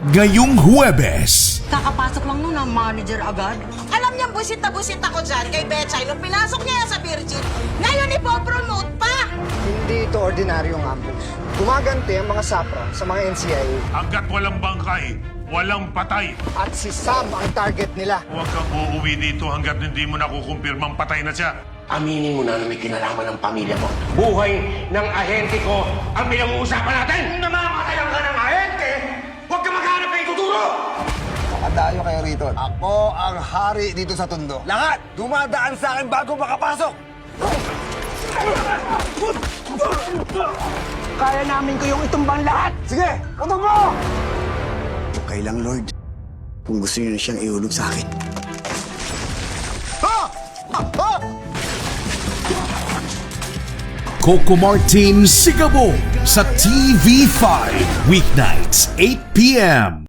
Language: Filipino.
Ngayong Huwebes, Kakapasok lang nun ang manager agad. Alam niya, busit na busit ako dyan kay Betchay nung pinasok niya sa Virgin. Ngayon ipopromote pa! Hindi ito ordinaryong ambush. Gumaganti ang mga sapra sa mga NCIA. Hanggat walang bangkay, walang patay. At si Sam ang target nila. Huwag kang uuwi dito hanggat hindi mo nakukumpirmang patay na siya. Aminin mo na may kinalaman ng pamilya mo. Buhay ng ahente ko ang pinag-uusapan natin! Namamatayan ka ng ahente! Huwag ka maghanap ng ituturo! Makadayo kayo rito. Ako ang hari dito sa Tondo. Lahat! Dumadaan sa akin bago makapasok! Kaya namin kayong itumbang lahat! Sige! Utong mo! Okay lang, Lord. Kung gusto niyo na siyang ihulog sa akin. Coco Martin Sigabo sa TV5, weeknights 8 p.m.